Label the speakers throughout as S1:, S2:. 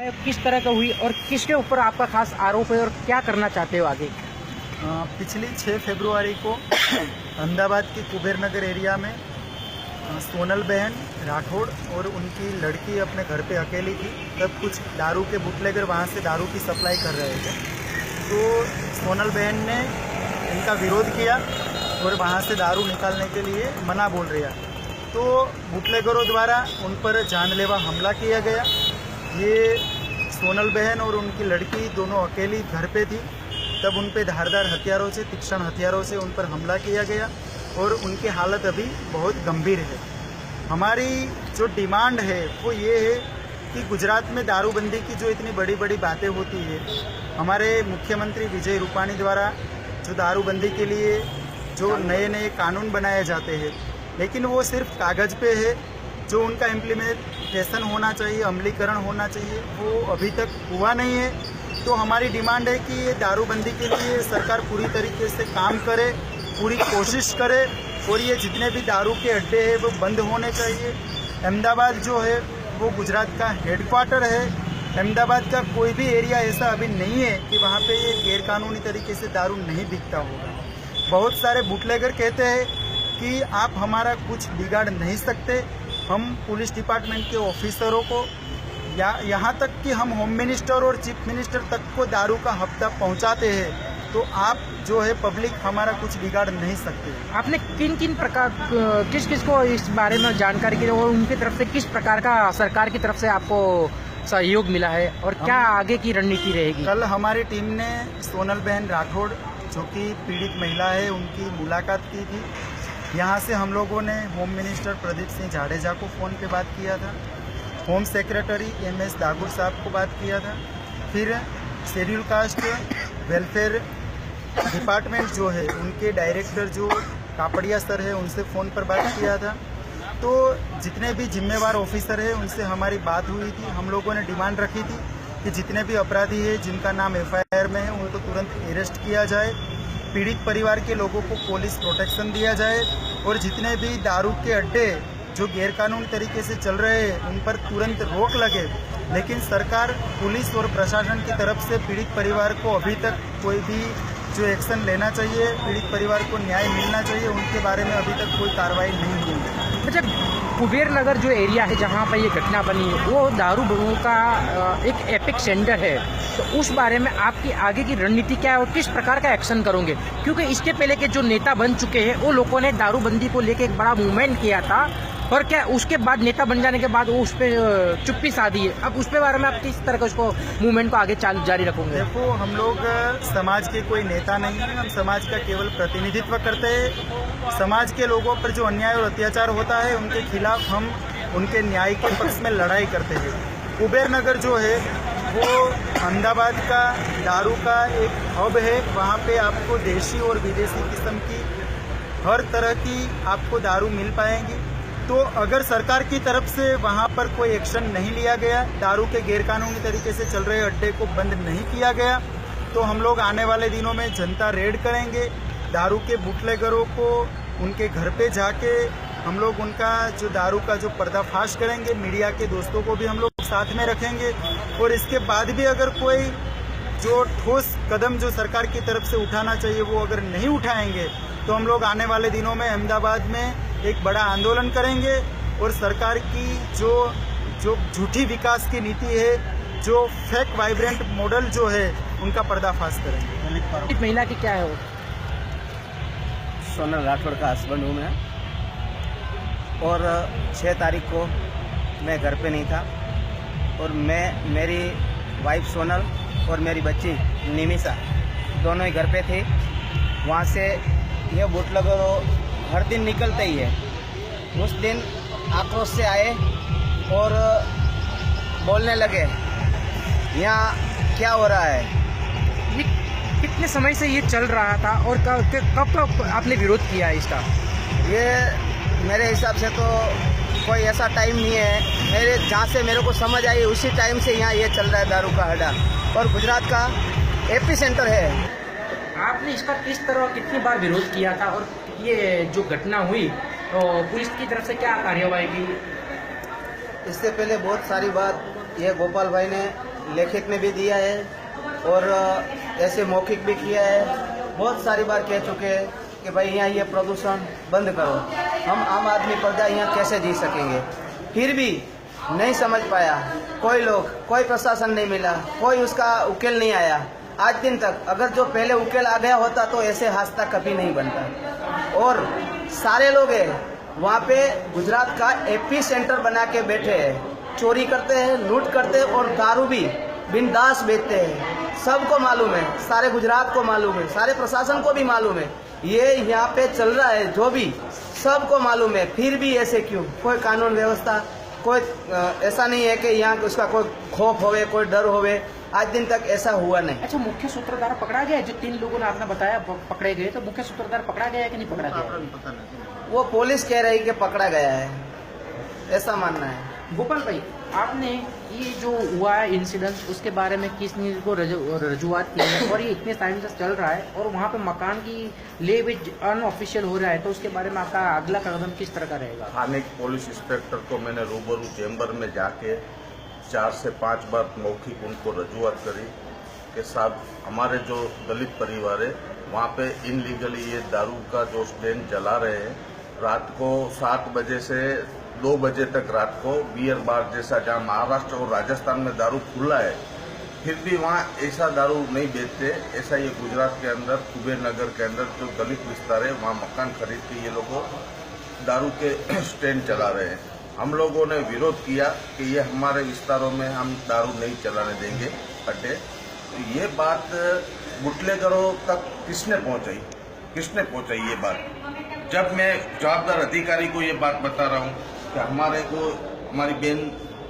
S1: किस तरह का हुई और किसके ऊपर आपका खास आरोप है और क्या करना चाहते हो आगे?
S2: पिछली 6 फरवरी को अहमदाबाद के कुबेर नगर एरिया में सोनल बहन राठौड़ और उनकी लड़की अपने घर पे अकेली थी। तब कुछ दारू के बुटलेगर वहाँ से दारू की सप्लाई कर रहे थे, तो सोनल बहन ने इनका विरोध किया और वहाँ से दारू निकालने के लिए मना बोल रहा। तो बुटलेगरों द्वारा उन पर जानलेवा हमला किया गया। ये सोनल बहन और उनकी लड़की दोनों अकेली घर पे थी। तब उन पे धारदार हथियारों से, तीक्ष्ण हथियारों से उन पर हमला किया गया और उनकी हालत अभी बहुत गंभीर है। हमारी जो डिमांड है वो ये है कि गुजरात में दारूबंदी की जो इतनी बड़ी बड़ी बातें होती है, हमारे मुख्यमंत्री विजय रूपाणी द्वारा जो दारूबंदी के लिए जो नए नए कानून बनाए जाते हैं, लेकिन वो सिर्फ कागज़ पे है। जो उनका इम्प्लीमेंटेशन होना चाहिए, अमलीकरण होना चाहिए, वो अभी तक हुआ नहीं है। तो हमारी डिमांड है कि ये दारूबंदी के लिए सरकार पूरी तरीके से काम करे, पूरी कोशिश करे और ये जितने भी दारू के अड्डे हैं वो बंद होने चाहिए। अहमदाबाद जो है वो गुजरात का हेडक्वार्टर है। अहमदाबाद का कोई भी एरिया ऐसा अभी नहीं है कि वहाँ पे ये गैरकानूनी तरीके से दारू नहीं बिकता होगा। बहुत सारे बुटलेगर कहते हैं कि आप हमारा कुछ बिगाड़ नहीं सकते। हम पुलिस डिपार्टमेंट के ऑफिसरों को या यहाँ तक कि हम होम मिनिस्टर और चीफ मिनिस्टर तक को दारू का हफ्ता पहुँचाते हैं, तो आप जो है पब्लिक हमारा कुछ बिगाड़ नहीं सकते।
S1: आपने किन किन प्रकार किस किस को इस बारे में जानकारी की और उनकी तरफ से किस प्रकार का सरकार की तरफ से आपको सहयोग मिला है और क्या आगे की रणनीति रहेगी?
S2: कल हमारी टीम ने सोनल बहन राठौड़ जो कि पीड़ित महिला है उनकी मुलाकात की थी। यहाँ से हम लोगों ने होम मिनिस्टर प्रदीप सिंह जाडेजा को फ़ोन पे बात किया था, होम सेक्रेटरी MS दागुर साहब को बात किया था, फिर शेड्यूल कास्ट वेलफेयर डिपार्टमेंट जो है उनके डायरेक्टर जो कापड़िया सर है उनसे फ़ोन पर बात किया था। तो जितने भी जिम्मेवार ऑफिसर हैं उनसे हमारी बात हुई थी। हम लोगों ने डिमांड रखी थी कि जितने भी अपराधी हैं जिनका नाम FIR में है उनको तुरंत अरेस्ट किया जाए, पीड़ित परिवार के लोगों को पुलिस प्रोटेक्शन दिया जाए और जितने भी दारू के अड्डे जो गैरकानूनी तरीके से चल रहे हैं उन पर तुरंत रोक लगे। लेकिन सरकार, पुलिस और प्रशासन की तरफ से पीड़ित परिवार को अभी तक कोई भी जो एक्शन लेना चाहिए, पीड़ित परिवार को न्याय मिलना चाहिए, उनके बारे में अभी तक कोई कार्रवाई नहीं हुई है।
S1: अच्छा, कुबेर नगर जो एरिया है जहाँ पर ये घटना बनी है वो दारू बंगों का एक एपिक सेंटर है, तो उस बारे में आपकी आगे की रणनीति क्या है और किस प्रकार का एक्शन करोगे? क्योंकि इसके पहले के जो नेता बन चुके हैं वो लोगों ने दारूबंदी को लेकर एक बड़ा मूवमेंट किया था, और क्या उसके बाद नेता बन जाने के बाद वो उस पर चुप्पी साधी है। अब उस पे बारे में आप किस तरह का उसको मूवमेंट को आगे जारी रखोगे?
S2: देखो, हम लोग समाज के कोई नेता नहीं है, हम समाज का केवल प्रतिनिधित्व करते हैं। समाज के लोगों पर जो अन्याय और अत्याचार होता है उनके खिलाफ हम उनके न्याय के पक्ष में लड़ाई करते हैं। कुबेर नगर जो है वो अहमदाबाद का दारू का एक हब है। वहाँ पे आपको देशी और विदेशी किस्म की हर तरह की आपको दारू मिल पाएंगी। तो अगर सरकार की तरफ से वहाँ पर कोई एक्शन नहीं लिया गया, दारू के गैरकानूनी तरीके से चल रहे अड्डे को बंद नहीं किया गया, तो हम लोग आने वाले दिनों में जनता रेड करेंगे। दारू के बुटलेगरों को उनके घर पे जाके हम लोग उनका जो दारू का जो पर्दाफाश करेंगे, मीडिया के दोस्तों को भी हम लोग साथ में रखेंगे। और इसके बाद भी अगर कोई जो ठोस कदम जो सरकार की तरफ से उठाना चाहिए वो अगर नहीं उठाएंगे, तो हम लोग आने वाले दिनों में अहमदाबाद में एक बड़ा आंदोलन करेंगे और सरकार की जो झूठी विकास की नीति है, जो फेक वाइब्रेंट मॉडल जो है, उनका पर्दाफाश करेंगे।
S1: महिला की क्या है वो?
S3: सोनल राठौड़ का हस्बैंड हूँ मैं, और 6 तारीख को मैं घर पे नहीं था और मैं, मेरी वाइफ सोनल और मेरी बच्ची निमिषा दोनों ही घर पे थे। वहाँ से ये बुटलेगर हर दिन निकलते ही है। उस दिन आक्रोश से आए और बोलने लगे यहाँ क्या हो रहा है।
S1: ये कितने समय से ये चल रहा था और कब आपने विरोध किया है इसका?
S3: ये मेरे हिसाब से तो कोई ऐसा टाइम नहीं है। मेरे जहाँ से मेरे को समझ आई उसी टाइम से यहाँ ये चल रहा है दारू का अड्डा, और गुजरात का एपी सेंटर है।
S1: आपने इसका किस तरह कितनी बार विरोध किया था और ये जो घटना हुई तो पुलिस की तरफ से क्या कार्यवाही की?
S3: इससे पहले बहुत सारी बात ये गोपाल भाई ने लेखित में भी दिया है और ऐसे मौखिक भी किया है। बहुत सारी बार कह चुके हैं कि भाई यहाँ ये प्रदूषण बंद करो। हम आम आदमी प्रजा यहाँ कैसे जी सकेंगे? फिर भी नहीं समझ पाया कोई लोग, कोई प्रशासन नहीं मिला, कोई उसका उकेल नहीं आया आज दिन तक। अगर जो पहले उकेल आ गया होता तो ऐसे हादसा कभी नहीं बनता। और सारे लोग हैं वहाँ पे गुजरात का एपी सेंटर बना के बैठे हैं, चोरी करते हैं, लूट करते हैं और दारू भी बिंदास बेचते हैं। सबको मालूम है, सारे गुजरात को मालूम है, सारे प्रशासन को भी मालूम है ये यहाँ पे चल रहा है, जो भी सबको मालूम है। फिर भी ऐसे क्यों? कोई कानून व्यवस्था, कोई ऐसा नहीं है कि यहाँ उसका कोई खौफ होवे, कोई डर होवे। आज दिन तक ऐसा हुआ नहीं।
S1: अच्छा, मुख्य सूत्रधार पकड़ा गया है? जो 3 लोगों ने आपने बताया पकड़े गए, तो मुख्य सूत्रधार पकड़ा गया है कि नहीं पकड़ा गया?
S3: वो पुलिस कह रही कि पकड़ा गया है, ऐसा मानना है।
S1: गोपाल भाई, आपने ये जो हुआ है इंसिडेंट, उसके बारे में किस न्यूज़ को रजूआत की है और ये इतने टाइम से चल रहा है और वहाँ पे मकान की ले बेच अनऑफिशियल हो रहा है, तो उसके बारे में आपका अगला कदम किस तरह का रहेगा?
S4: स्थानिक पुलिस इंस्पेक्टर को मैंने रूबरू चैम्बर में जाके 4 से 5 बार मौखिक उनको रजूआत करी कि साहब हमारे जो दलित परिवार है वहाँ पे इनलीगली ये दारू का जो स्टैंड चला रहे हैं, रात को 7 बजे से 2 बजे तक रात को बियर बार जैसा, जहाँ महाराष्ट्र और राजस्थान में दारू खुला है फिर भी वहाँ ऐसा दारू नहीं बेचते। ऐसा ये गुजरात के अंदर कुबेर नगर के अंदर जो दलित विस्तार है वहाँ मकान खरीद के ये लोग दारू के स्टैंड चला रहे हैं। हम लोगों ने विरोध किया कि ये हमारे विस्तारों में हम दारू नहीं चलाने देंगे अड्डे। तो ये बात बुटलेगरों तक किसने पहुंचाई ये बात? जब मैं जवाबदार अधिकारी को ये बात बता रहा हूँ कि हमारी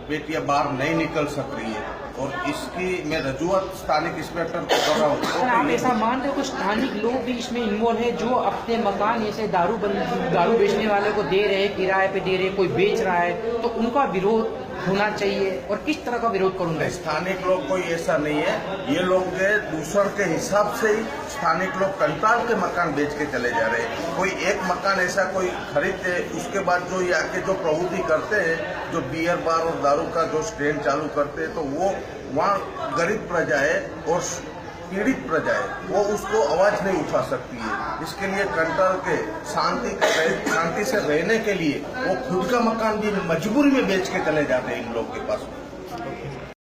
S4: बेटियां बाहर नहीं निकल सक रही है और इसकी मैं रजूआत स्थानिक इंस्पेक्टर को कर रहा हूँ।
S1: तो आप ऐसा मानते हो कि स्थानिक लोग भी इसमें इन्वॉल्व है, जो अपने मकान ऐसे दारू बेचने वाले को दे रहे, किराए पे दे रहे, कोई बेच रहा है, तो उनका विरोध होना चाहिए? और किस तरह का विरोध करूंगा?
S4: स्थानिक लोग कोई ऐसा नहीं है, ये लोग दूसर के हिसाब से ही स्थानिक लोग कंटाल के मकान बेच के चले जा रहे हैं। कोई एक मकान ऐसा कोई खरीदते, उसके बाद जो ये आके जो प्रवृत्ति करते हैं, जो बियर बार और दारू का जो स्टैंड चालू करते हैं, तो वो वहाँ गरीब प्रजा है और पीड़ित प्रजा है, वो उसको आवाज नहीं उठा सकती है। इसके लिए कंट्रोल के शांति से रहने के लिए वो खुद का मकान भी मजबूरी में बेच के चले जाते हैं इन लोग के पास।